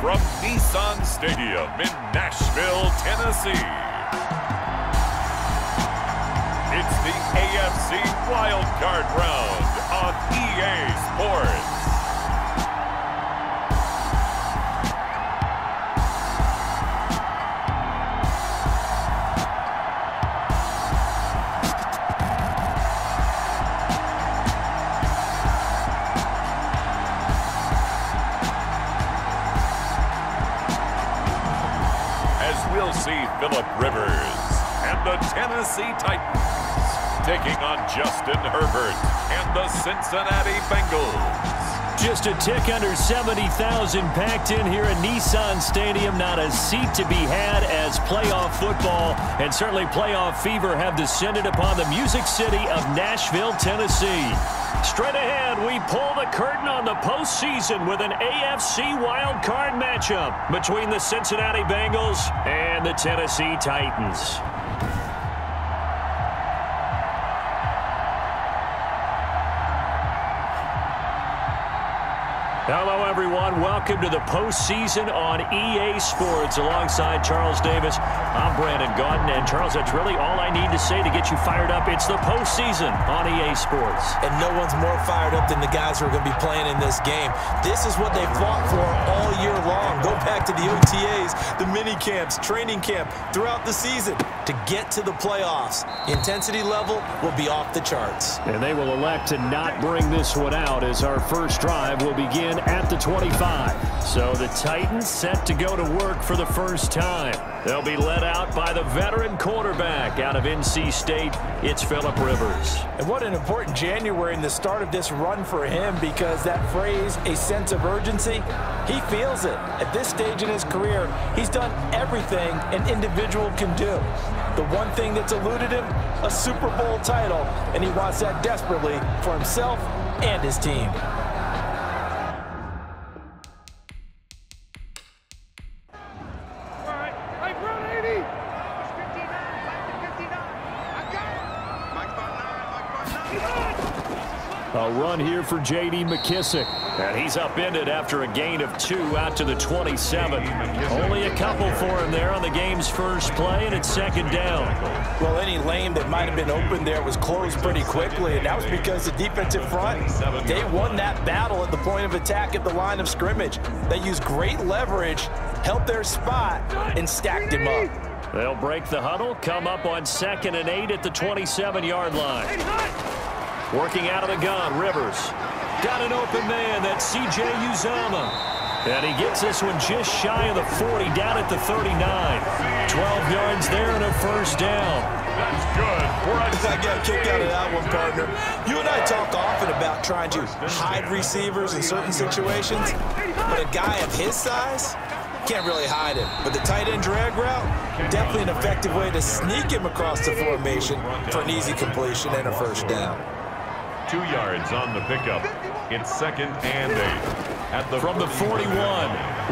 from Nissan Stadium in Nashville, Tennessee. It's the AFC Wild Card Round on EA Sports. We'll see Phillip Rivers and the Tennessee Titans taking on Justin Herbert and the Cincinnati Bengals. Just a tick under 70,000 packed in here at Nissan Stadium. Not a seat to be had as playoff football and certainly playoff fever have descended upon the Music City of Nashville, Tennessee. Straight ahead, we pull the curtain on the postseason with an AFC wildcard matchup between the Cincinnati Bengals and the Tennessee Titans. Hello, everyone. Welcome to the postseason on EA Sports. Alongside Charles Davis, I'm Brandon Gaudin. And, Charles, that's really all I need to say to get you fired up. It's the postseason on EA Sports. And no one's more fired up than the guys who are going to be playing in this game. This is what they fought for all year long. Go back to the OTAs, the mini camps, training camp, throughout the season to get to the playoffs. The intensity level will be off the charts. And they will elect to not bring this one out as our first drive will begin at the 25. So the Titans set to go to work for the first time. They'll be led out by the veteran quarterback out of NC State. It's Phillip Rivers. And what an important January in the start of this run for him, because that phrase, a sense of urgency, he feels it. At this stage in his career, he's done everything an individual can do. The one thing that's eluded him, a Super Bowl title, and he wants that desperately for himself and his team. A run here for J.D. McKissick. And he's upended after a gain of 2 out to the 27. Only a couple for him there on the game's first play, and it's second down. Well, any lane that might have been open there was closed pretty quickly, and that was because the defensive front, they won that battle at the point of attack at the line of scrimmage. They used great leverage, held their spot, and stacked him up. They'll break the huddle, come up on 2nd and 8 at the 27-yard line. Working out of the gun, Rivers. Got an open man, that's C.J. Uzomah. And he gets this one just shy of the 40, down at the 39. 12 yards there and a first down. That's good. I got a kick out of that one, partner. You and I talk often about trying to hide receivers in certain situations, but a guy of his size can't really hide him. But the tight end drag route, definitely an effective way to sneak him across the formation for an easy completion and a first down. 2 yards on the pickup. It's 2nd and 8. From the 41,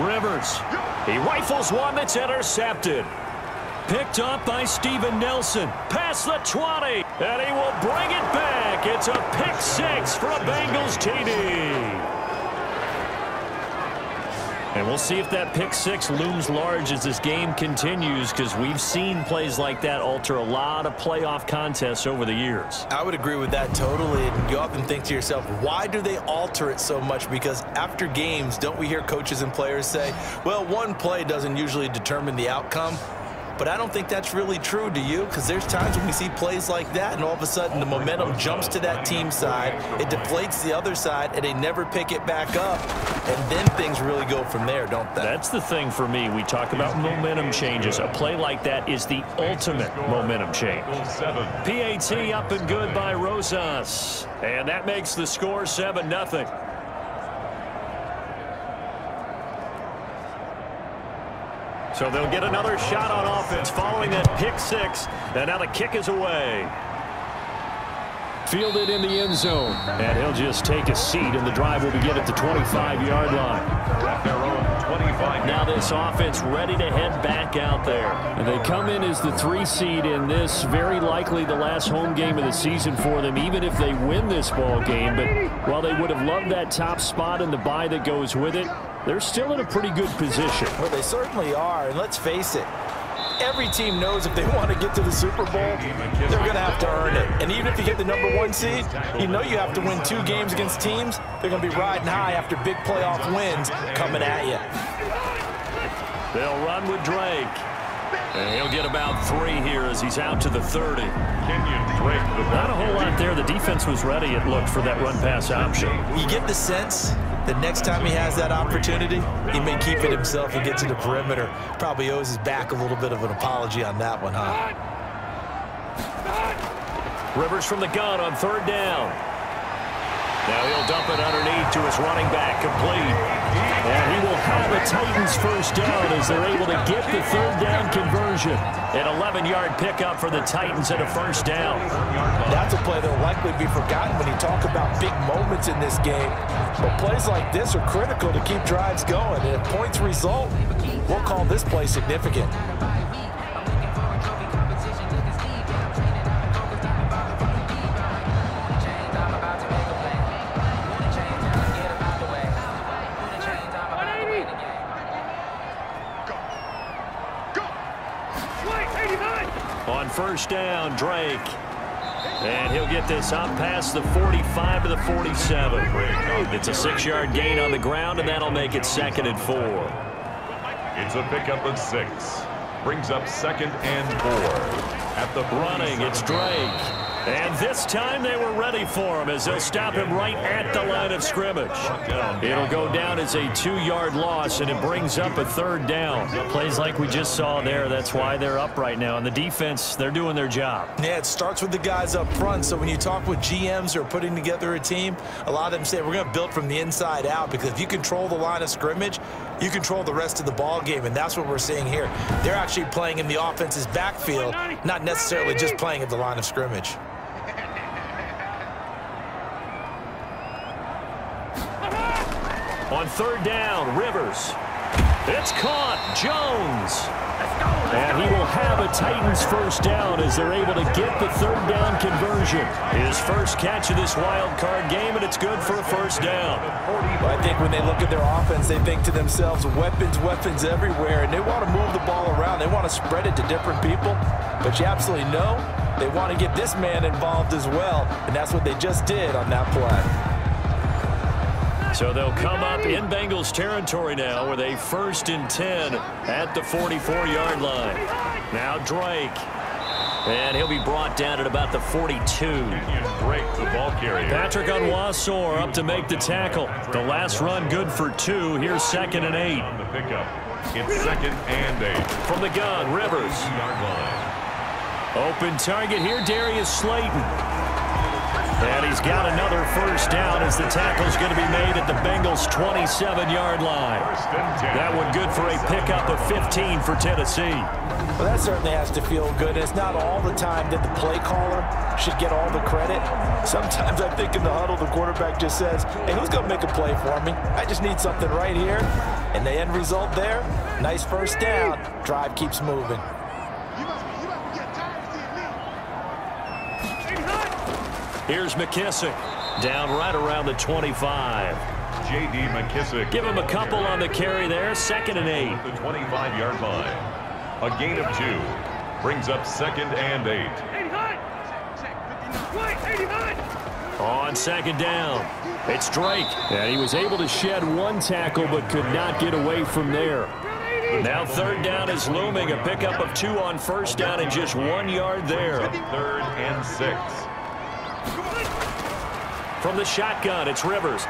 Rivers. He rifles one that's intercepted. Picked up by Steven Nelson. Past the 20, and he will bring it back. It's a pick 6 for a Bengals TD. And we'll see if that pick 6 looms large as this game continues, because we've seen plays like that alter a lot of playoff contests over the years. I would agree with that totally. And you often think to yourself, why do they alter it so much? Because after games, don't we hear coaches and players say, well, one play doesn't usually determine the outcome? But I don't think that's really true, do you? Because there's times when we see plays like that, and all of a sudden the momentum jumps to that team side, it deflates the other side, and they never pick it back up. And then things really go from there, don't they? That's the thing for me. We talk about momentum changes. A play like that is the ultimate momentum change. PAT up and good by Rosas. And that makes the score 7-0. So they'll get another shot on offense following that pick 6. And now the kick is away. Fielded in the end zone. And he'll just take a seat, and the drive will begin at the 25-yard line. At their own 25. Now this offense ready to head back out there. And they come in as the 3 seed in this, very likely the last home game of the season for them, even if they win this ball game. But while they would have loved that top spot and the bye that goes with it, they're still in a pretty good position. Well, they certainly are, and let's face it, every team knows if they want to get to the Super Bowl, they're going to have to earn it. And even if you get the #1 seed, you know you have to win 2 games against teams. They're going to be riding high after big playoff wins coming at you. They'll run with Drake. And he'll get about 3 here as he's out to the 30. Not a whole lot there. The defense was ready, it looked, for that run-pass option. You get the sense that next time he has that opportunity, he may keep it himself and get to the perimeter. Probably owes his back a little bit of an apology on that one, huh? Rivers from the gun on 3rd down. Now he'll dump it underneath to his running back, complete. And he will have a Titans first down as they're able to get the 3rd down conversion. An 11-yard pickup for the Titans and a first down. That's a play that will likely be forgotten when you talk about big moments in this game. But plays like this are critical to keep drives going. And if points result, we'll call this play significant. On first down, Drake. And he'll get this up past the 45 to the 47. It's a 6-yard gain on the ground, and that'll make it 2nd and 4. It's a pickup of 6. Brings up 2nd and 4. At the running, it's Drake. And this time they were ready for him as they'll stop him right at the line of scrimmage. It'll go down as a 2-yard loss, and it brings up a 3rd down. Plays like we just saw there. That's why they're up right now. And the defense, they're doing their job. Yeah, it starts with the guys up front. So when you talk with GMs who are putting together a team, a lot of them say we're going to build from the inside out, because if you control the line of scrimmage, you control the rest of the ball game, and that's what we're seeing here. They're actually playing in the offense's backfield, not necessarily just playing at the line of scrimmage. On 3rd down, Rivers. It's caught. Jones. And he will have a Titans first down as they're able to get the 3rd down conversion. His first catch of this wild card game, and it's good for a first down. Well, I think when they look at their offense, they think to themselves, weapons, weapons everywhere, and they want to move the ball around. They want to spread it to different people, but you absolutely know they want to get this man involved as well, and that's what they just did on that play. So they'll come up in Bengals territory now with a 1st and 10 at the 44-yard line. Now Drake. And he'll be brought down at about the 42. Drake, the ball carrier. Patrick Onwuasor up to make the tackle. The last run good for 2. Here's 2nd and 8. On the pickup. It's 2nd and 8. From the gun, Rivers. Open target here, Darius Slayton. And he's got another first down as the tackle's going to be made at the Bengals' 27-yard line. That one good for a pickup of 15 for Tennessee. Well, that certainly has to feel good. It's not all the time that the play caller should get all the credit. Sometimes I think in the huddle, the quarterback just says, hey, who's going to make a play for me? I just need something right here. And the end result there, nice first down. Drive keeps moving. Here's McKissick, down right around the 25. J.D. McKissick. Give him a couple on the carry there, 2nd and 8. The 25-yard line. A gain of 2. Brings up 2nd and 8. On 2nd down, it's Drake. And he was able to shed 1 tackle but could not get away from there. Now 3rd down is looming, a pickup of 2 on first down and just 1 yard there. 3rd and 6. From the shotgun, it's Rivers.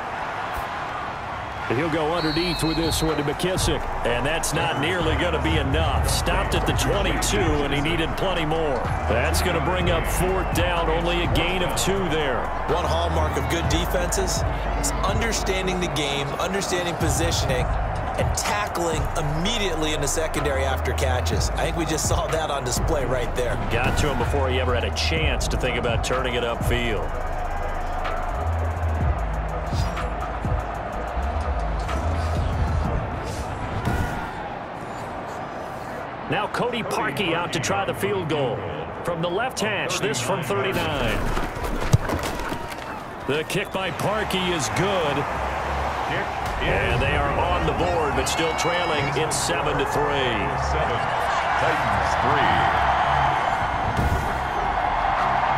And he'll go underneath with this one to McKissick. And that's not nearly going to be enough. Stopped at the 22, and he needed plenty more. That's going to bring up 4th down, only a gain of 2 there. One hallmark of good defenses is understanding the game, understanding positioning, and tackling immediately in the secondary after catches. I think we just saw that on display right there. Got to him before he ever had a chance to think about turning it upfield. Now Cody Parkey out to try the field goal. From the left hash, this from 39. The kick by Parkey is good. And they are on the board, but still trailing. It's 7-3. 7. Titans 3.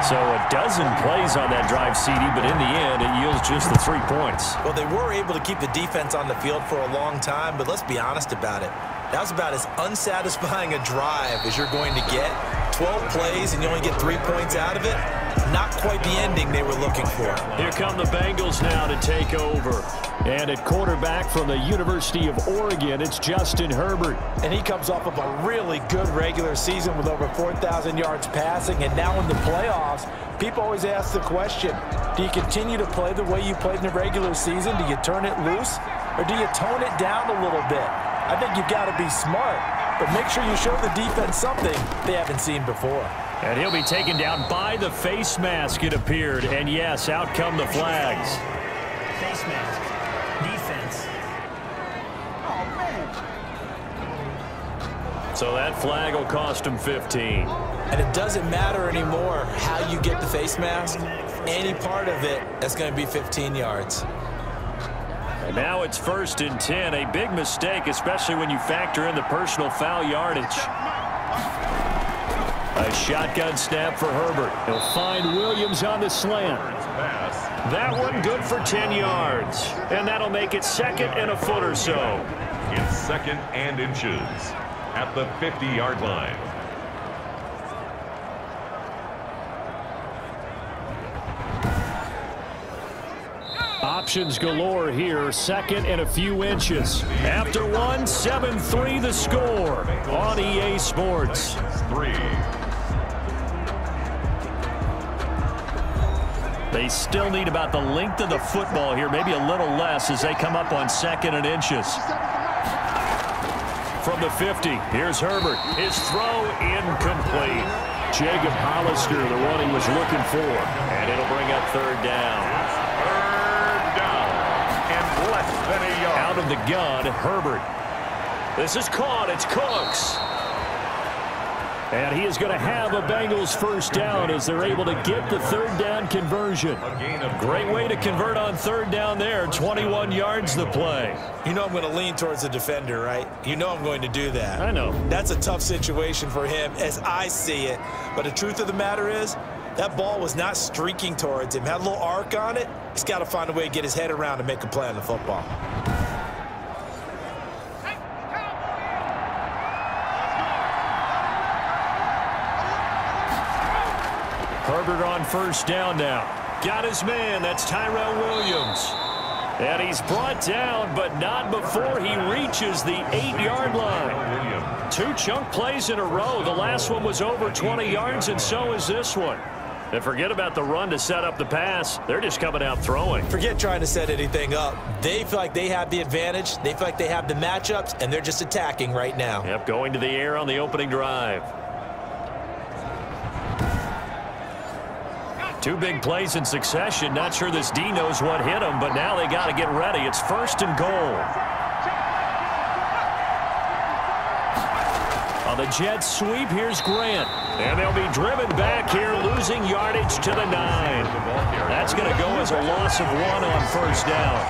So a dozen plays on that drive, CD, but in the end, it yields just the 3 points. Well, they were able to keep the defense on the field for a long time, but let's be honest about it. That was about as unsatisfying a drive as you're going to get. 12 plays and you only get 3 points out of it. Not quite the ending they were looking for. Here come the Bengals now to take over. And at quarterback from the University of Oregon, it's Justin Herbert. And he comes off of a really good regular season with over 4,000 yards passing. And now in the playoffs, people always ask the question, do you continue to play the way you played in the regular season? Do you turn it loose? Or do you tone it down a little bit? I think you've got to be smart, but make sure you show the defense something they haven't seen before. And he'll be taken down by the face mask, it appeared. And yes, out come the flags. Face mask. Defense. Oh, man. So that flag will cost him 15. And it doesn't matter anymore how you get the face mask. Any part of it, that's going to be 15 yards. And now it's 1st and 10. A big mistake, especially when you factor in the personal foul yardage. A shotgun snap for Herbert. He'll find Williams on the slant. That one good for 10 yards. And that'll make it 2nd and a foot or so. It's 2nd and inches at the 50-yard line. Options galore here. 2nd and a few inches. After one, 7-3 the score on EA Sports. 3. They still need about the length of the football here, maybe a little less as they come up on 2nd and inches. From the 50, here's Herbert. His throw incomplete. Jacob Hollister, the one he was looking for. And it'll bring up 3rd down. Out of the gun, Herbert. This is caught. It's Cooks. And he is going to have a Bengals 1st down as they're able to get the 3rd down conversion. Great way to convert on 3rd down there. 21 yards the play. You know I'm going to lean towards the defender, right? You know I'm going to do that. I know. That's a tough situation for him as I see it. But the truth of the matter is, that ball was not streaking towards him. Had a little arc on it. He's got to find a way to get his head around and make a play on the football. Herbert on 1st down now. Got his man. That's Tyrell Williams. And he's brought down, but not before he reaches the 8-yard line. 2 chunk plays in a row. The last one was over 20 yards, and so is this one. And forget about the run to set up the pass. They're just coming out throwing. Forget trying to set anything up. They feel like they have the advantage. They feel like they have the matchups, and they're just attacking right now. Yep, going to the air on the opening drive. 2 big plays in succession. Not sure this D knows what hit him, but now they got to get ready. It's 1st and goal. On the Jets sweep, here's Grant. And they'll be driven back here, losing yardage to the 9. That's going to go as a loss of 1 on 1st down.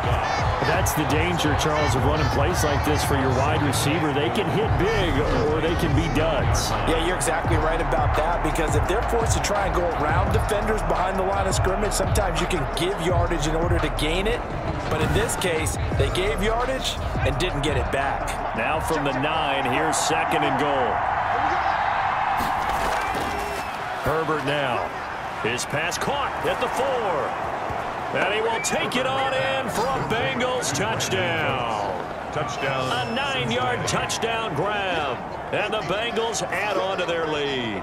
That's the danger, Charles, of running plays like this for your wide receiver. They can hit big or they can be duds. Yeah, you're exactly right about that, because if they're forced to try and go around defenders behind the line of scrimmage, sometimes you can give yardage in order to gain it. But in this case, they gave yardage and didn't get it back. Now from the 9, here's 2nd and goal. Herbert now. His pass caught at the 4. And he will take it on in for a Bengals touchdown. Touchdown. A 9-yard touchdown grab. And the Bengals add on to their lead.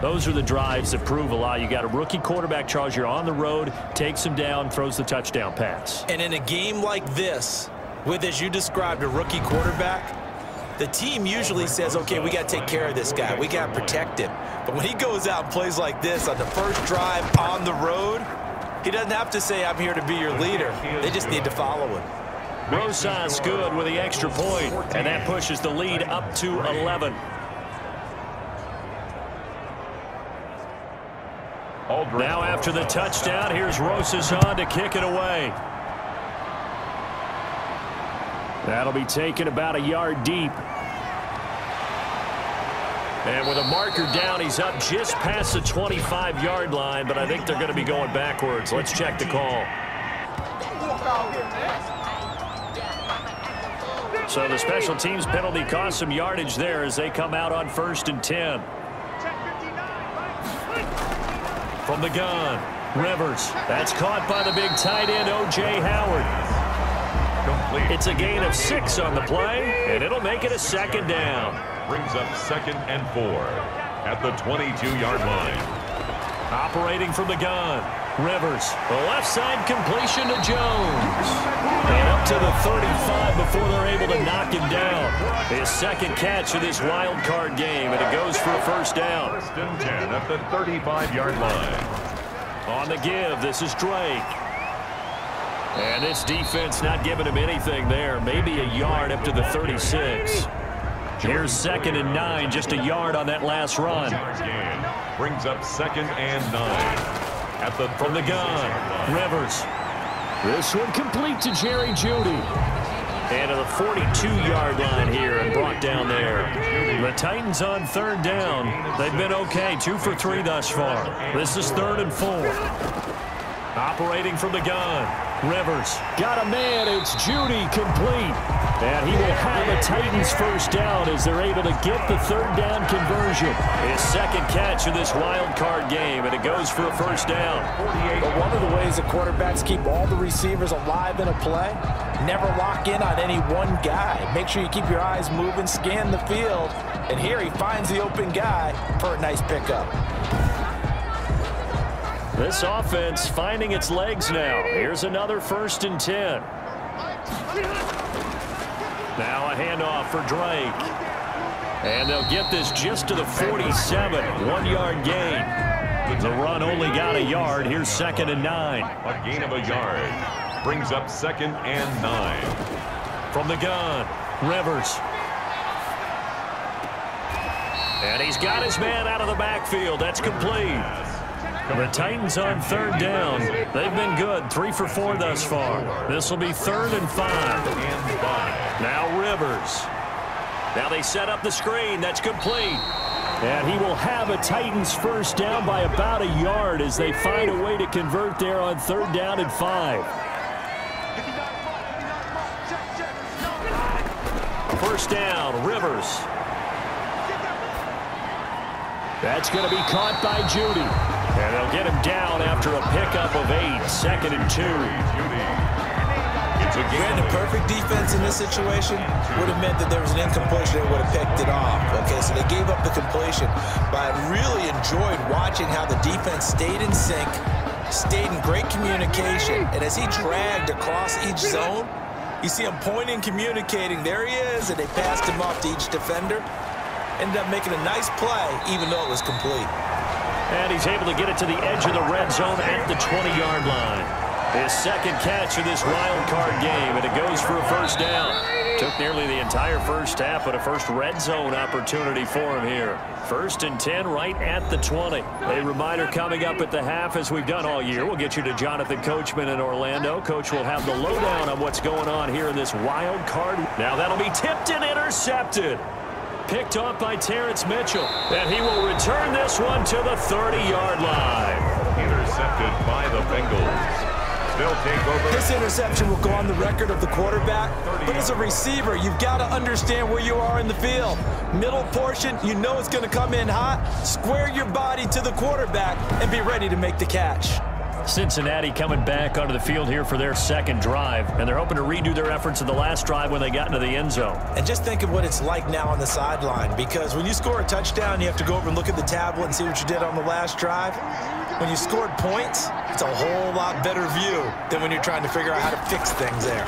Those are the drives that prove a lot. You got a rookie quarterback, Charles. You're on the road, takes him down, throws the touchdown pass. And in a game like this, with, as you described, a rookie quarterback, the team usually says, okay, we got to take care of this guy. We got to protect him. But when he goes out and plays like this on the first drive on the road, he doesn't have to say, I'm here to be your leader. They just need to follow him. Rosas good with the extra point, and that pushes the lead up to 11. Now after the touchdown, here's Rosas on to kick it away. That'll be taken about a yard deep. And with a marker down, he's up just past the 25-yard line, but I think they're going to be going backwards. Let's check the call. So the special teams penalty cost some yardage there as they come out on 1st and 10. From the gun, Rivers. That's caught by the big tight end, O.J. Howard. Complete. It's a gain of 6 on the play, and it'll make it a 2nd down. Brings up 2nd and 4 at the 22-yard line. Operating from the gun, Rivers. The left side completion to Jones. And up to the 35 before they're able to knock him down. His 2nd catch of this wild card game, and it goes for a 1st down. 1st and 10 at the 35-yard line. On the give, this is Drake. And this defense not giving him anything there. Maybe a yard up to the 36. Here's 2nd and 9, just a yard on that last run. Brings up 2nd and 9. At the from the gun, Rivers. This one complete to Jerry Jeudy. And to the 42-yard line here and brought down there. The Titans on 3rd down. They've been okay, 2 for 3 thus far. This is 3rd and 4. Operating from the gun, Rivers. Got a man, it's Jeudy, complete. And he will have a Titans 1st down as they're able to get the 3rd down conversion. His 2nd catch of this wild card game, and it goes for a 1st down. But one of the ways the quarterbacks keep all the receivers alive in a play, never lock in on any one guy. Make sure you keep your eyes moving, scan the field, and here he finds the open guy for a nice pickup. This offense finding its legs now. Here's another 1st and 10. Now a handoff for Drake. And they'll get this just to the 47. 1-yard gain. The run only got a yard. Here's 2nd and 9. A gain of a yard. Brings up 2nd and 9. From the gun, Rivers. And he's got his man out of the backfield. That's complete. The Titans on 3rd down. They've been good, 3 for 4 thus far. This will be 3rd and 5. Now Rivers. Now they set up the screen. That's complete. And he will have a Titans 1st down by about a yard as they find a way to convert there on 3rd down and 5. 1st down, Rivers. That's going to be caught by Jeudy. And they'll get him down after a pickup of 8. 2nd and 2. Granted, perfect defense in this situation would have meant that there was an incompletion. They would have picked it off. Okay, so they gave up the completion. But I really enjoyed watching how the defense stayed in sync, stayed in great communication, and as he dragged across each zone, you see him pointing, communicating. There he is, and they passed him off to each defender. Ended up making a nice play, even though it was complete. And he's able to get it to the edge of the red zone at the 20-yard line. His 2nd catch of this wild card game, and it goes for a 1st down. Took nearly the entire 1st half, but a first red zone opportunity for him here. 1st and 10 right at the 20. A reminder coming up at the half, as we've done all year. We'll get you to Jonathan Coachman in Orlando. Coach will have the lowdown on what's going on here in this wild card. Now that'll be tipped and intercepted. Picked off by Terrence Mitchell. And he will return this one to the 30-yard line. Intercepted by the Bengals. They'll take over. This interception will go on the record of the quarterback, but as a receiver, you've got to understand where you are in the field. Middle portion, you know it's going to come in hot. Square your body to the quarterback and be ready to make the catch. Cincinnati coming back onto the field here for their 2nd drive, and they're hoping to redo their efforts in the last drive when they got into the end zone. And just think of what it's like now on the sideline, because when you score a touchdown, you have to go over and look at the tablet and see what you did on the last drive. When you scored points, it's a whole lot better view than when you're trying to figure out how to fix things there.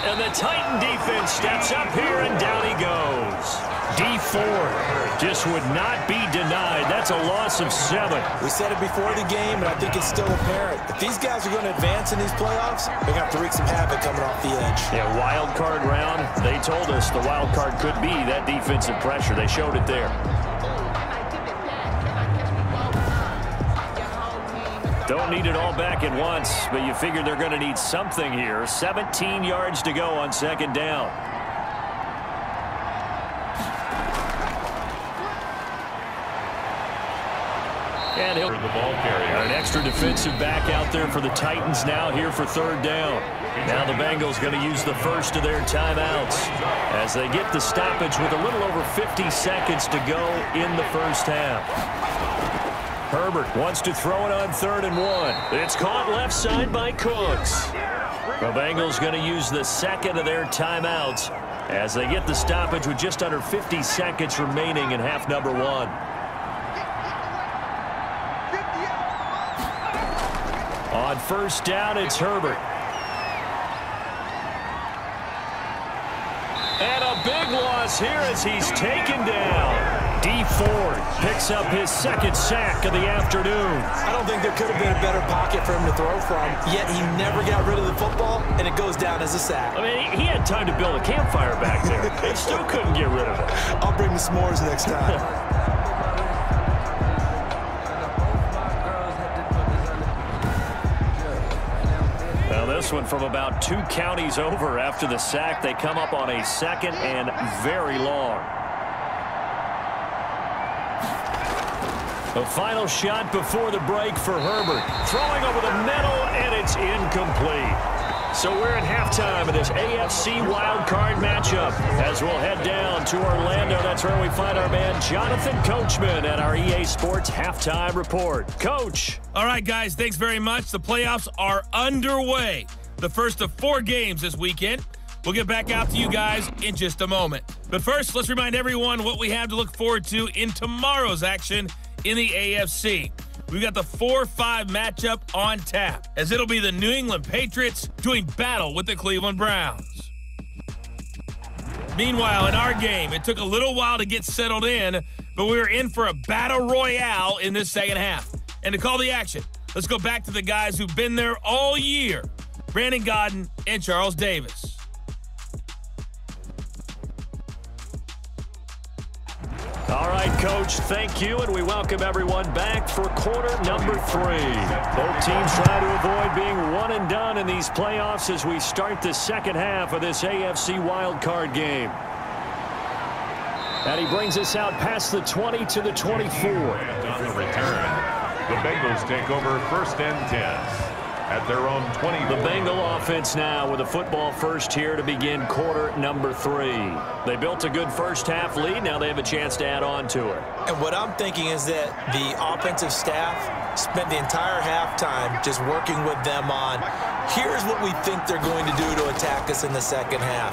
And the Titan defense steps up here, and down he goes. Dee Ford just would not be denied. That's a loss of 7. We said it before the game, and I think it's still apparent. If these guys are going to advance in these playoffs, they're going to have to wreak some havoc coming off the edge. Yeah, wild card round. They told us the wild card could be that defensive pressure. They showed it there. Don't need it all back at once, but you figure they're going to need something here. 17 yards to go on second down. And he'll The ball carrier. an extra defensive back out there for the Titans now here for third down. Now the Bengals going to use the first of their timeouts as they get the stoppage with a little over 50 seconds to go in the first half. Herbert wants to throw it on 3rd and 1. It's caught left side by Cooks. The Bengals going to use the second of their timeouts as they get the stoppage with just under 50 seconds remaining in half number 1. On first down, it's Herbert. And a big loss here as he's taken down. Dee Ford picks up his second sack of the afternoon. I don't think there could have been a better pocket for him to throw from, yet he never got rid of the football, and it goes down as a sack. I mean, he had time to build a campfire back there. They still couldn't get rid of it. I'll bring the s'mores next time. This one from about 2 counties over after the sack. They come up on a second and very long. The final shot before the break for Herbert. Throwing over the middle, and it's incomplete. So we're in halftime of this AFC wildcard matchup as we'll head down to Orlando. That's where we find our man Jonathan Coachman at our EA Sports Halftime Report. Coach. All right, guys, thanks very much. The playoffs are underway. The first of 4 games this weekend. We'll get back out to you guys in just a moment. But first, let's remind everyone what we have to look forward to in tomorrow's action in the AFC. We've got the 4-5 matchup on tap, as it'll be the New England Patriots doing battle with the Cleveland Browns. Meanwhile, in our game, it took a little while to get settled in, but we were in for a battle royale in this second half. And to call the action, let's go back to the guys who've been there all year, Brandon Gaudin and Charles Davis. All right, Coach, thank you, and we welcome everyone back for quarter number 3. Both teams try to avoid being one and done in these playoffs as we start the second half of this AFC wildcard game. And he brings us out past the 20 to the 24. On the return, the Bengals take over 1st and 10 at their own 20. The Bengal offense now with a football first here to begin quarter number 3. They built a good first half lead. Now they have a chance to add on to it. And what I'm thinking is that the offensive staff spent the entire halftime just working with them on, here's what we think they're going to do to attack us in the second half.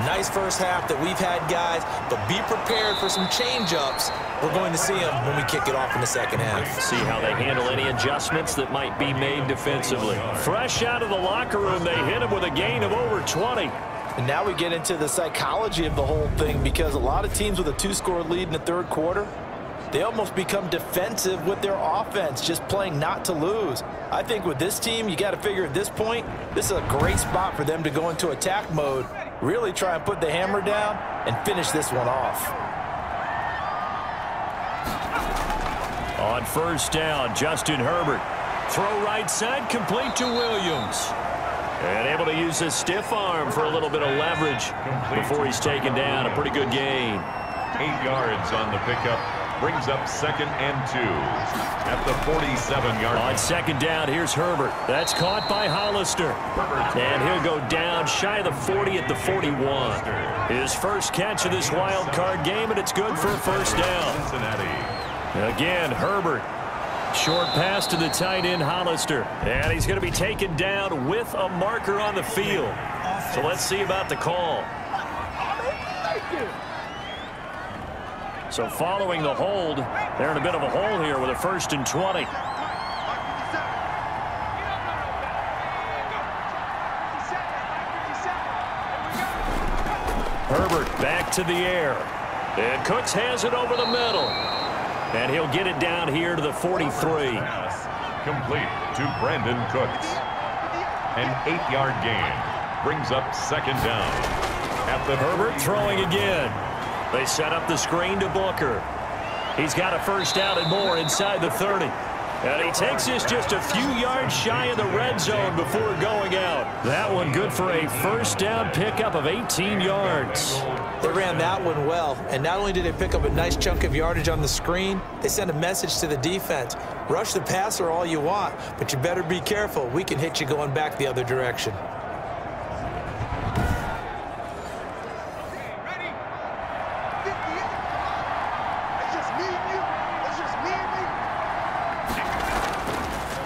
Nice first half that we've had, guys, but be prepared for some change-ups. We're going to see them when we kick it off in the second half. See how they handle any adjustments that might be made defensively. Fresh out of the locker room, they hit him with a gain of over 20. And now we get into the psychology of the whole thing, because a lot of teams with a 2-score lead in the third quarter, they almost become defensive with their offense, just playing not to lose. I think with this team, you got to figure at this point, this is a great spot for them to go into attack mode, really try and put the hammer down and finish this one off. On first down, Justin Herbert. Throw right side, complete to Williams. And able to use his stiff arm for a little bit of leverage before he's taken down. A pretty good gain. 8 yards on the pickup. Brings up 2nd and 2 at the 47-yard line. On second down, here's Herbert. That's caught by Hollister. And he'll go down shy of the 40 at the 41. His first catch of this wild card game, and it's good for a first down. Cincinnati. Again, Herbert. Short pass to the tight end, Hollister. And he's going to be taken down with a marker on the field. So let's see about the call. So following the hold, they're in a bit of a hole here with a 1st and 20. Herbert back to the air. And Cooks has it over the middle. And he'll get it down here to the 43. Complete to Brandon Cooks. An 8-yard gain. Brings up 2nd down. At the Herbert throwing again. They set up the screen to Booker. He's got a first down and more inside the 30. And he takes this just a few yards shy of the red zone before going out. That one good for a first down pickup of 18 yards. They ran that one well, and not only did they pick up a nice chunk of yardage on the screen, they sent a message to the defense. Rush the passer all you want, but you better be careful. We can hit you going back the other direction.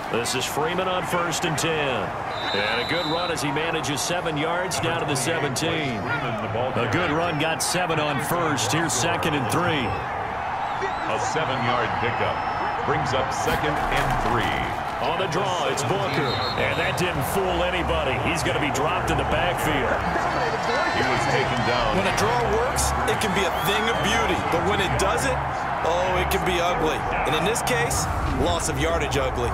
This is Freeman on 1st and 10. And a good run as he manages 7 yards down to the 17. A good run got 7 on 1st. Here's 2nd and 3. A 7-yard pickup brings up 2nd and 3. On the draw, it's Booker. And that didn't fool anybody. He's going to be dropped in the backfield. He was taken down. When a draw works, it can be a thing of beauty. But when it doesn't, oh, it can be ugly. And in this case, loss of yardage ugly.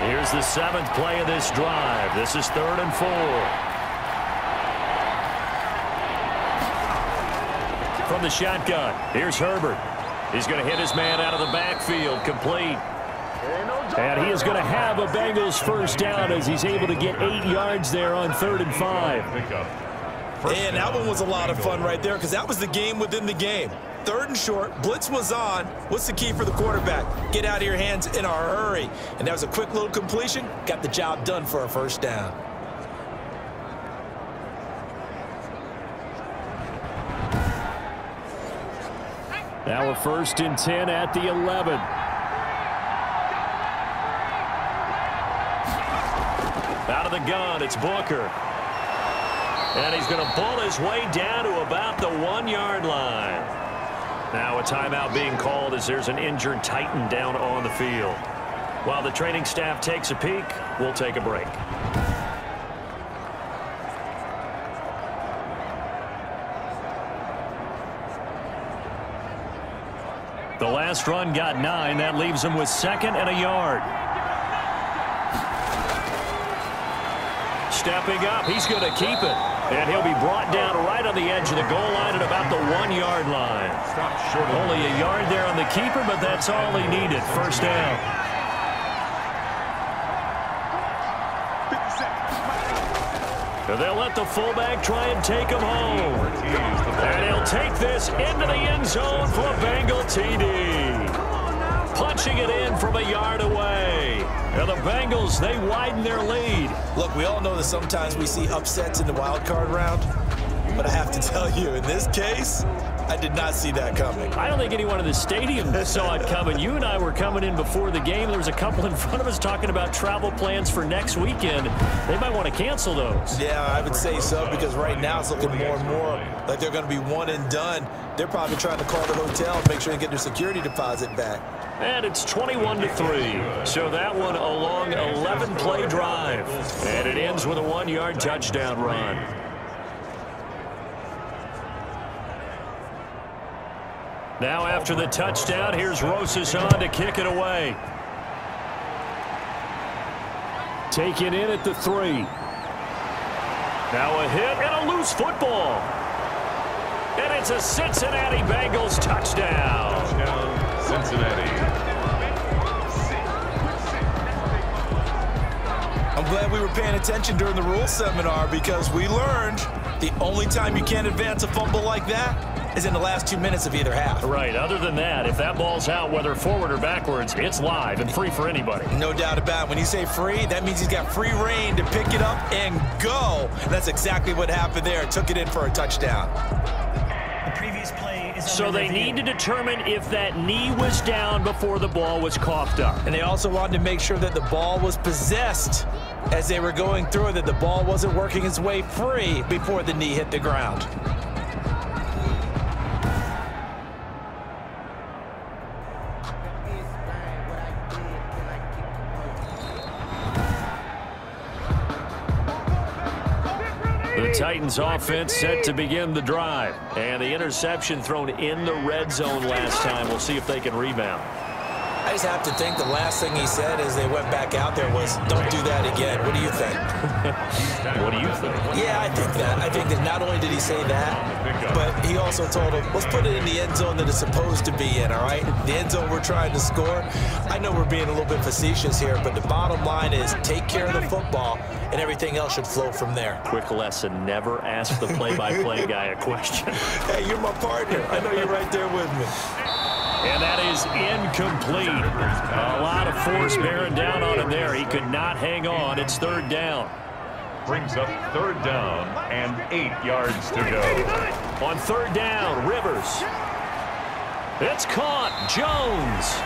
Here's the 7th play of this drive. This is 3rd and 4. From the shotgun, here's Herbert. He's going to hit his man out of the backfield, complete. And he is going to have a Bengals first down as he's able to get 8 yards there on 3rd and 5. And that one was a lot of fun right there because that was the game within the game. 3rd and short, blitz was on. What's the key for the quarterback? Get out of your hands in a hurry. And that was a quick little completion. Got the job done for a first down. Now a 1st and 10 at the 11. Out of the gun, it's Booker. And he's going to pull his way down to about the 1-yard line. Now a timeout being called as there's an injured Titan down on the field. While the training staff takes a peek, we'll take a break. The last run got 9. That leaves him with 2nd and a yard. Stepping up, he's going to keep it. And he'll be brought down right on the edge of the goal line at about the 1-yard line. Only a yard there on the keeper, but that's all he needed. First down. And they'll let the fullback try and take him home. And he'll take this into the end zone for a Bengal TD. Punching it in from a yard away. And the Bengals, they widen their lead. Look, we all know that sometimes we see upsets in the wild card round. But I have to tell you, in this case, I did not see that coming. I don't think anyone in the stadium saw it coming. You and I were coming in before the game. There was a couple in front of us talking about travel plans for next weekend. They might want to cancel those. Yeah, I would say so, because right now it's looking more and more like they're going to be one and done. They're probably trying to call the hotel and make sure they get their security deposit back. And it's 21-3. So that one a long 11-play drive. And it ends with a 1-yard touchdown run. Now after the touchdown, here's Rosas on to kick it away. Taken in at the 3. Now a hit and a loose football. And it's a Cincinnati Bengals touchdown. Cincinnati. I'm glad we were paying attention during the rules seminar, because we learned the only time you can't advance a fumble like that is in the last 2 minutes of either half. Right. Other than that, if that ball's out, whether forward or backwards, it's live and free for anybody. No doubt about it. When you say free, that means he's got free reign to pick it up and go. And that's exactly what happened there. Took it in for a touchdown. The previous play is So they need to determine if that knee was down before the ball was coughed up. And they also wanted to make sure that the ball was possessed as they were going through it, that the ball wasn't working its way free before the knee hit the ground. The Titans offense set to begin the drive. And the interception thrown in the red zone last time. We'll see if they can rebound. I just have to think the last thing he said as they went back out there was, don't do that again. What do you think? What do you think? Yeah, I think that. I think that not only did he say that, but he also told him, let's put it in the end zone that it's supposed to be in, all right? The end zone we're trying to score. I know we're being a little bit facetious here, but the bottom line is take care of the football, and everything else should flow from there. Quick lesson, never ask the play-by-play guy a question. Hey, you're my partner. I know you're right there with me. And that is incomplete. A lot of force bearing down on him there. He could not hang on. It's third down. Brings up third down and 8 yards to go. On third down, Rivers. It's caught. Jones.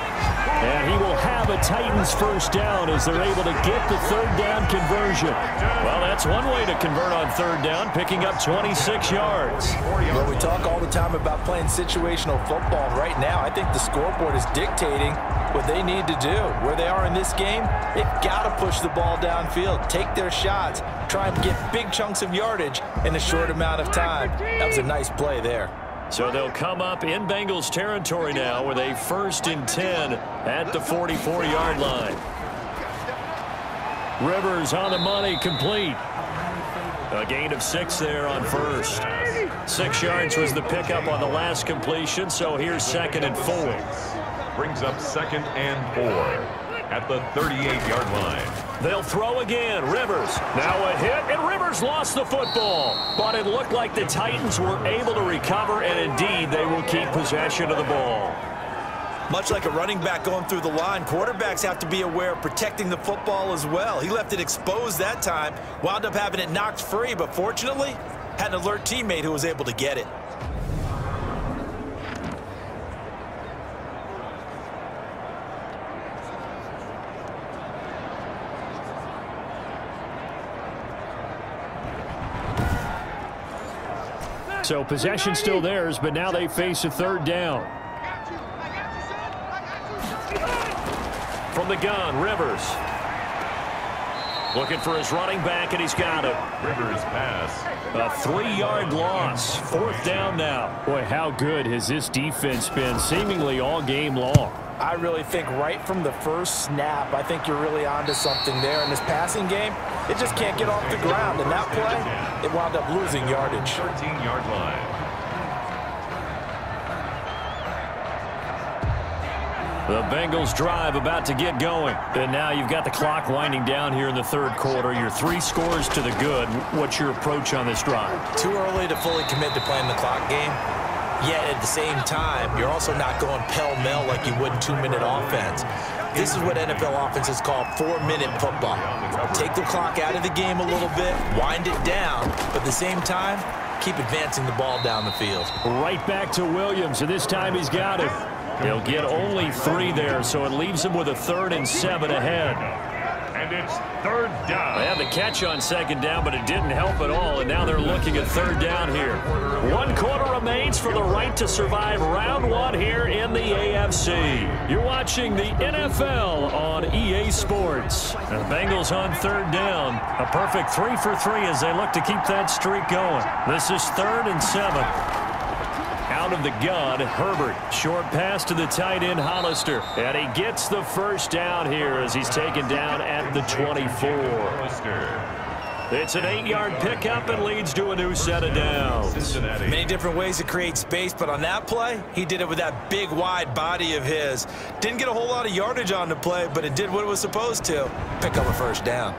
And he will have a Titans first down as they're able to get the third down conversion. Well, that's one way to convert on third down, picking up 26 yards. Well, we talk all the time about playing situational football. Right now, I think the scoreboard is dictating what they need to do. Where they are in this game, they've got to push the ball downfield, take their shots, try and get big chunks of yardage in a short amount of time. That was a nice play there. So they'll come up in Bengals territory now with a 1st and 10 at the 44-yard line. Rivers on the money, complete. A gain of 6 there on first. 6 yards was the pickup on the last completion, so here's 2nd and 4. Brings up 2nd and 4 at the 38-yard line. They'll throw again. Rivers. Now a hit, and Rivers lost the football. But it looked like the Titans were able to recover, and indeed they will keep possession of the ball. Much like a running back going through the line, quarterbacks have to be aware of protecting the football as well. He left it exposed that time, wound up having it knocked free, but fortunately, had an alert teammate who was able to get it. So possession still theirs, but now they face a third down. From the gun, Rivers. Looking for his running back, and he's got it. Rivers pass. A 3-yard loss. 4th down now. Boy, how good has this defense been seemingly all game long? I really think right from the first snap, I think you're really onto something there. In this passing game, it just can't get off the ground. And that play, it wound up losing yardage. 13-yard line. The Bengals drive about to get going. And now you've got the clock winding down here in the third quarter. You're 3 scores to the good. What's your approach on this drive? Too early to fully commit to playing the clock game. Yet at the same time, you're also not going pell-mell like you would in 2-minute offense. This is what NFL offenses call 4-minute football. Take the clock out of the game a little bit, wind it down, but at the same time, keep advancing the ball down the field. Right back to Williams, and this time he's got it. They'll get only 3 there, so it leaves them with a 3rd and 7 ahead. And it's third down. They had the catch on 2nd down, but it didn't help at all, and now they're looking at 3rd down here. 1 quarter remains for the right to survive round 1 here in the AFC. You're watching the NFL on EA Sports. The Bengals on 3rd down. A perfect 3 for 3 as they look to keep that streak going. This is 3rd and 7. Out of the gun, Herbert. Short pass to the tight end, Hollister. And he gets the first down here as he's taken down at the 24. It's an 8-yard pickup and leads to a new set of downs. Many different ways to create space, but on that play, he did it with that big, wide body of his. Didn't get a whole lot of yardage on the play, but it did what it was supposed to. Pick up a first down.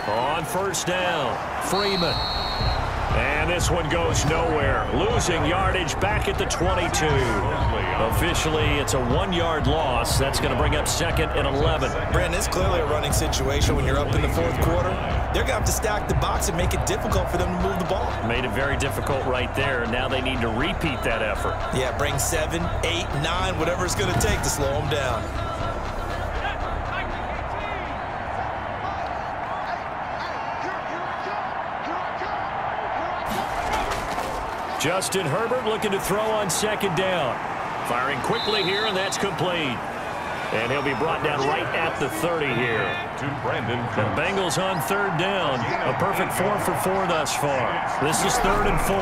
On first down, Freeman. And this one goes nowhere. Losing yardage back at the 22. Officially, it's a 1-yard loss. That's going to bring up 2nd and 11. Brandon, it's clearly a running situation when you're up in the 4th quarter. They're going to have to stack the box and make it difficult for them to move the ball. Made it very difficult right there, and now they need to repeat that effort. Yeah, bring 7, 8, 9, whatever it's going to take to slow them down. Justin Herbert looking to throw on 2nd down. Firing quickly here, and that's complete. And he'll be brought down right at the 30 here. To The Bengals on third down. A perfect 4 for 4 thus far. This is 3rd and 4.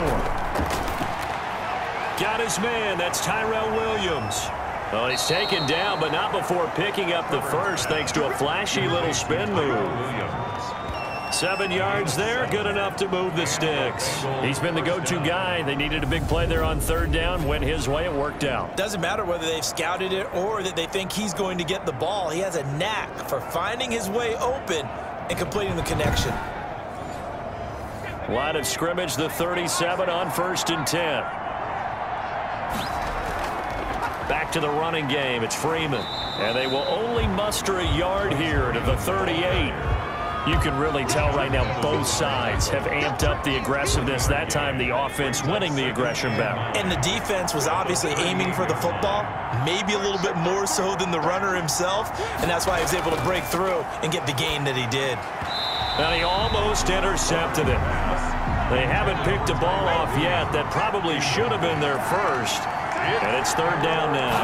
Got his man. That's Tyrell Williams. Well, he's taken down, but not before picking up the first thanks to a flashy little spin move. 7 yards there, good enough to move the sticks. He's been the go-to guy. They needed a big play there on third down. Went his way, it worked out. Doesn't matter whether they've scouted it or that they think he's going to get the ball. He has a knack for finding his way open and completing the connection. Line of scrimmage, the 37 on 1st and 10. Back to the running game. It's Freeman. And they will only muster a yard here to the 38. You can really tell right now both sides have amped up the aggressiveness. That time the offense winning the aggression battle. And the defense was obviously aiming for the football, maybe a little bit more so than the runner himself, and that's why he was able to break through and get the gain that he did. And he almost intercepted it. They haven't picked a ball off yet. That probably should have been their first. And it's 3rd down now.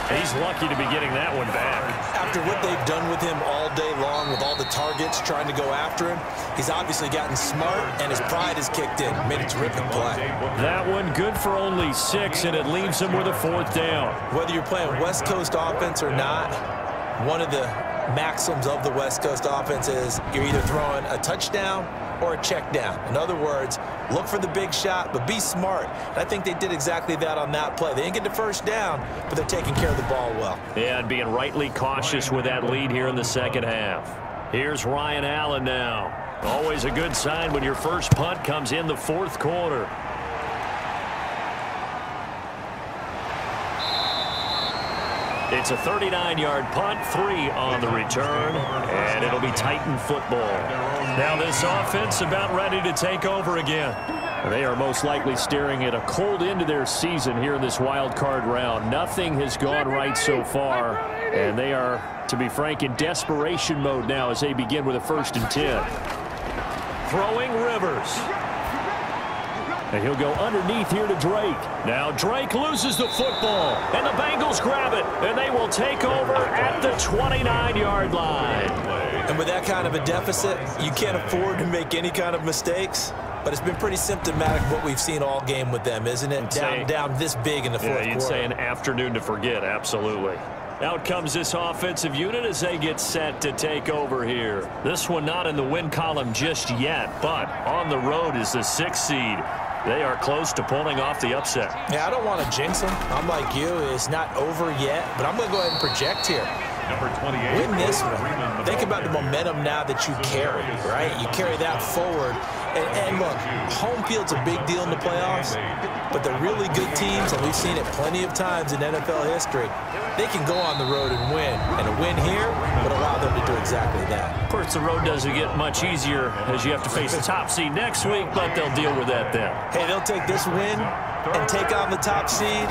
He's lucky to be getting that one back. After what they've done with him all day long with all the targets trying to go after him, he's obviously gotten smart and his pride has kicked in. Made a terrific play. That one good for only 6, and it leaves him with a 4th down. Whether you're playing West Coast offense or not, one of the maxims of the West Coast offense is you're either throwing a touchdown or a check down. In other words, look for the big shot, but be smart. And I think they did exactly that on that play. They didn't get the first down, but they're taking care of the ball well. Yeah, and being rightly cautious with that lead here in the second half. Here's Ryan Allen now. Always a good sign when your first punt comes in the 4th quarter. It's a 39-yard punt, 3 on the return, and it'll be Titan football. Now this offense about ready to take over again. They are most likely staring at a cold end to their season here in this wild card round. Nothing has gone right so far, and they are, to be frank, in desperation mode now as they begin with a 1st and 10. Throwing Rivers. And he'll go underneath here to Drake. Now Drake loses the football, and the Bengals grab it, and they will take over at the 29-yard line. And with that kind of a deficit, you can't afford to make any kind of mistakes. But it's been pretty symptomatic of what we've seen all game with them, isn't it? Down this big in the 4th quarter. Yeah, you'd say an afternoon to forget, absolutely. Out comes this offensive unit as they get set to take over here. This one not in the win column just yet, but on the road is the 6th seed. They are close to pulling off the upset. Yeah, I don't want to jinx them. I'm like you. It's not over yet, but I'm going to go ahead and project here. Number 28. Win this one. Think about the momentum now that you carry, right? You carry that forward. And look, home field's a big deal in the playoffs, but the really good teams, and we've seen it plenty of times in NFL history, they can go on the road and win. And a win here would allow them to do exactly that. Of course, the road doesn't get much easier as you have to face the top seed next week, but they'll deal with that then. Hey, they'll take this win and take on the top seed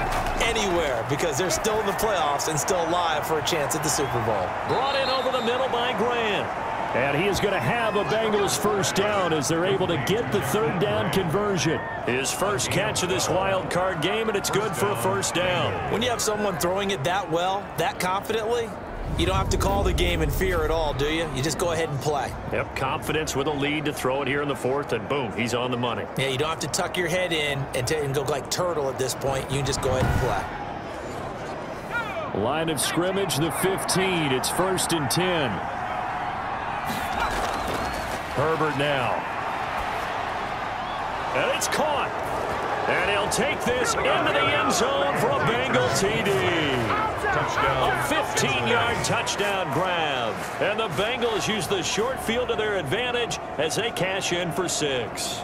anywhere because they're still in the playoffs and still alive for a chance at the Super Bowl. Brought in over the middle by Grant. And he is going to have a Bengals 1st down as they're able to get the 3rd down conversion. His first catch of this wild card game, and it's good for a 1st down. When you have someone throwing it that well, that confidently, you don't have to call the game in fear at all, do you? You just go ahead and play. Yep, confidence with a lead to throw it here in the 4th, and boom, he's on the money. Yeah, you don't have to tuck your head in and go like turtle at this point. You can just go ahead and play. Line of scrimmage, the 15. It's 1st and 10. Herbert now. And it's caught. And he'll take this into the end zone for a Bengal TD. Touchdown. A 15-yard touchdown grab. And the Bengals use the short field to their advantage as they cash in for 6.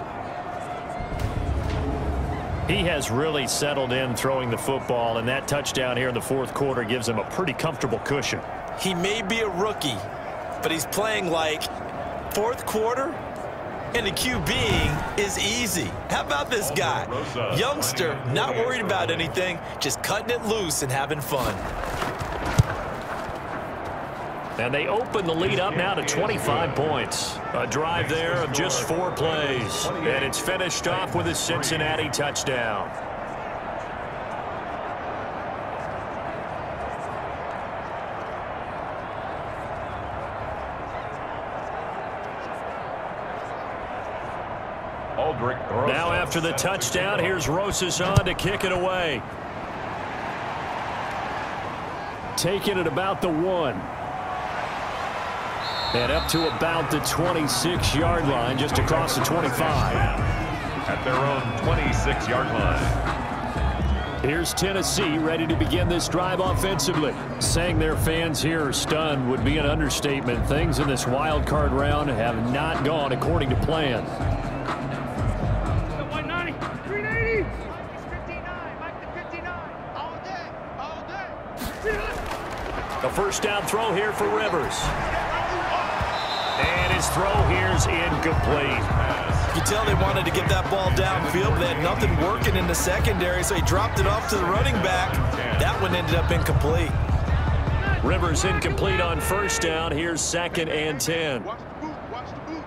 He has really settled in throwing the football, and that touchdown here in the 4th quarter gives him a pretty comfortable cushion. He may be a rookie, but he's playing like 4th quarter, and the QBing is easy. How about this guy? Youngster, not worried about anything, just cutting it loose and having fun. And they open the lead up now to 25 points. A drive there of just 4 plays. And it's finished off with a Cincinnati touchdown. Aldrick throws. Now after the touchdown, here's Rosas on to kick it away. Taking it about the 1. And up to about the 26-yard line, just across the 25. At their own 26-yard line. Here's Tennessee ready to begin this drive offensively. Saying their fans here are stunned would be an understatement. Things in this wild card round have not gone according to plan. 190, 380. Mike 59, Mike the 59. All day. A first down throw here for Rivers. And his throw here's incomplete. You can tell they wanted to get that ball downfield, but they had nothing working in the secondary, so he dropped it off to the running back. That one ended up incomplete. Rivers incomplete on first down. Here's 2nd and 10. Watch the boot, watch the boot.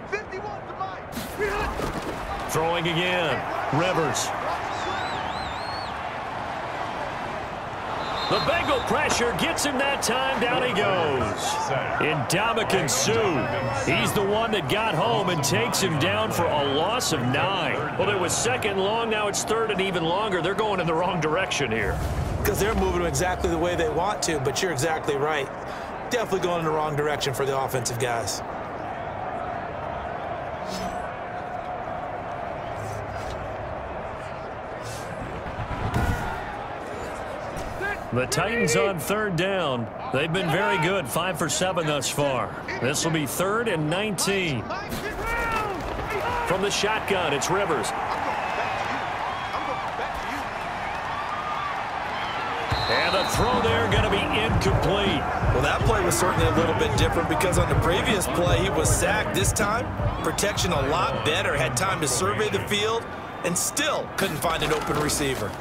51 to Mike. Throwing again. Rivers. The Bengal pressure gets him that time. Down he goes. Ndamukong Suh. He's the one that got home and takes him down for a loss of 9. Well, it was 2nd and long. Now it's 3rd and even longer. They're going in the wrong direction here. Because they're moving exactly the way they want to, but you're exactly right. Definitely going in the wrong direction for the offensive guys. The Titans on 3rd down. They've been very good, 5 for 7 thus far. This will be 3rd and 19. From the shotgun, it's Rivers. And the throw there going to be incomplete. Well, that play was certainly a little bit different because on the previous play, he was sacked. This time, protection a lot better. Had time to survey the field and still couldn't find an open receiver.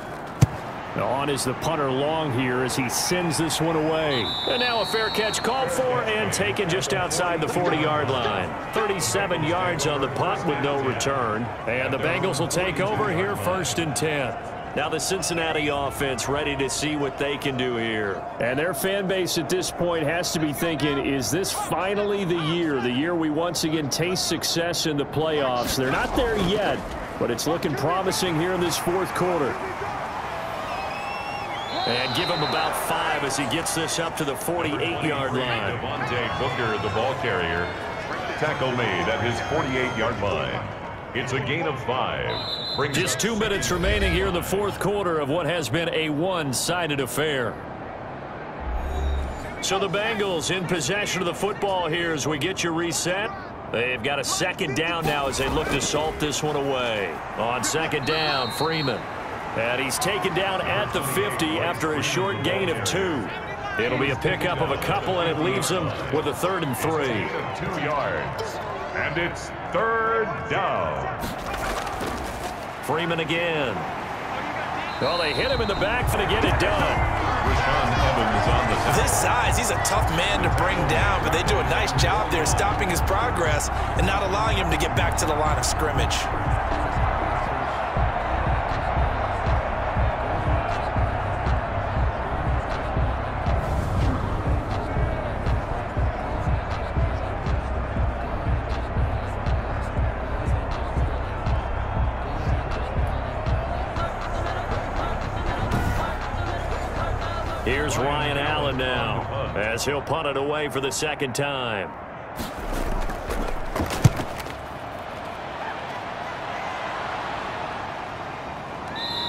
On is the punter long here as he sends this one away. And now a fair catch called for and taken just outside the 40-yard line. 37 yards on the punt with no return. And the Bengals will take over here 1st and 10. Now the Cincinnati offense ready to see what they can do here. And their fan base at this point has to be thinking, is this finally the year we once again taste success in the playoffs? They're not there yet, but it's looking promising here in this 4th quarter. And give him about 5 as he gets this up to the 48-yard line. Devontae Booker, the ball carrier. Tackle made at his 48-yard line. It's a gain of 5. Just 2 minutes remaining here in the 4th quarter of what has been a one-sided affair. So the Bengals in possession of the football here as we get you reset. They've got a 2nd down now as they look to salt this one away. On 2nd down, Freeman. And he's taken down at the 50 after a short gain of 2. It'll be a pickup of a couple, and it leaves them with a 3rd and 3. 2 yards. And it's 3rd down. Freeman again. Well, they hit him in the back to get it done. Rashaan Evans on the This size, he's a tough man to bring down, but they do a nice job there stopping his progress and not allowing him to get back to the line of scrimmage. Here's Ryan Allen now as he'll punt it away for the 2nd time.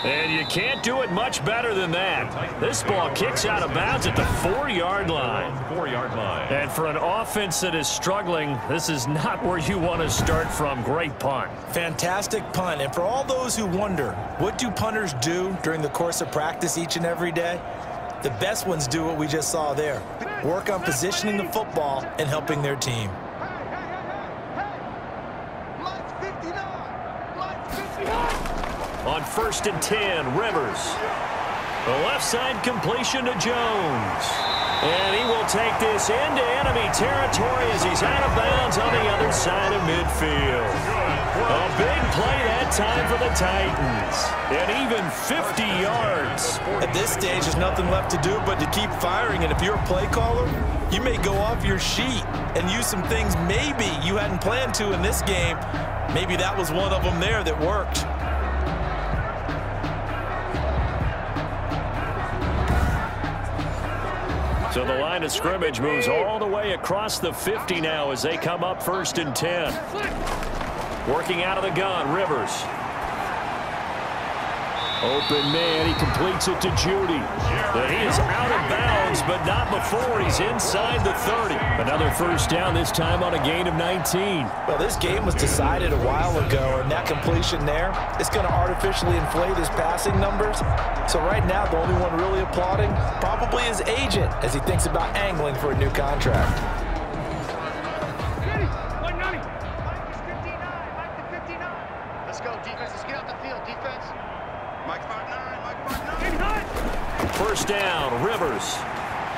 And you can't do it much better than that. This ball kicks out of bounds at the 4-yard line. 4-yard line. And for an offense that is struggling, this is not where you want to start from. Great punt. Fantastic punt. And for all those who wonder, what do punters do during the course of practice each and every day? The best ones do what we just saw there. Work on positioning the football and helping their team. On 1st and 10, Rivers. The left side completion to Jones. And he will take this into enemy territory as he's out of bounds on the other side of midfield. A big play that time for the Titans. And even 50 yards. At this stage, there's nothing left to do but to keep firing. And if you're a play caller, you may go off your sheet and use some things maybe you hadn't planned to in this game. maybe that was one of them there that worked. So the line of scrimmage moves all the way across the 50 now as they come up 1st and 10. Working out of the gun, Rivers. Open man, he completes it to Judy. But he is out of bounds, but not before he's inside the 30. Another first down, this time on a gain of 19. Well, this game was decided a while ago, and that completion there is going to artificially inflate his passing numbers. So right now, the only one really applauding probably his agent as he thinks about angling for a new contract. Let's go, defense. Let's get out the field, defense. Mike 5'9", Mike 5'9". First down, Rivers.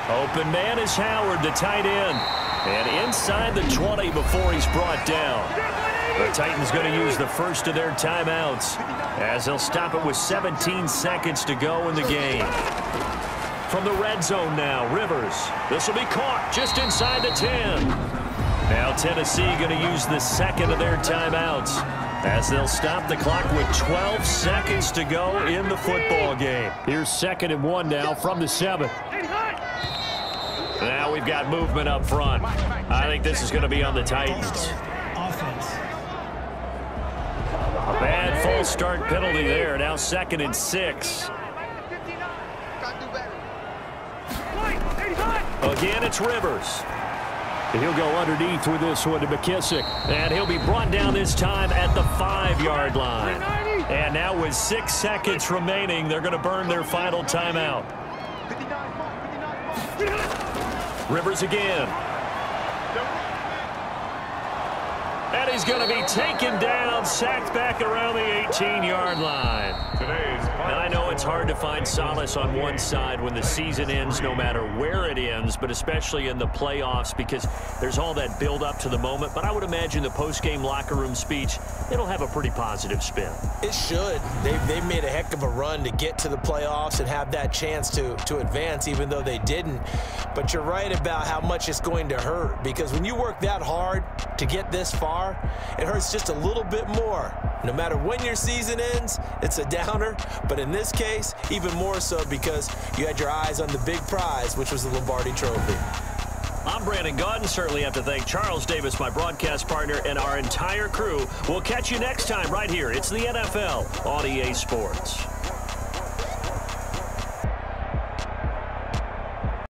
Open man is Howard, the tight end. And inside the 20 before he's brought down. The Titans going to use the first of their timeouts as they'll stop it with 17 seconds to go in the game. From the red zone now, Rivers. This will be caught just inside the 10. Now Tennessee going to use the second of their timeouts as they'll stop the clock with 12 seconds to go in the football game. Here's 2nd and 1 now from the 7. Now we've got movement up front. I think this is going to be on the Titans. Offense. A bad false start penalty there. Now 2nd and 6. Again, it's Rivers. He'll go underneath with this one to McKissick. And he'll be brought down this time at the 5-yard line. And now with 6 seconds remaining, they're going to burn their final timeout. Rivers again. And he's going to be taken down, sacked back around the 18-yard line. And I know it's hard to find solace on one side when the season ends, no matter where it ends, but especially in the playoffs because there's all that build up to the moment. But I would imagine the post-game locker room speech, it'll have a pretty positive spin. It should. They've made a heck of a run to get to the playoffs and have that chance to advance, even though they didn't. But you're right about how much it's going to hurt because when you work that hard to get this far, it hurts just a little bit more. No matter when your season ends, it's a downer. But in this case, even more so because you had your eyes on the big prize, which was the Lombardi Trophy. I'm Brandon Gaudin. Certainly have to thank Charles Davis, my broadcast partner, and our entire crew. We'll catch you next time right here. It's the NFL on EA Sports.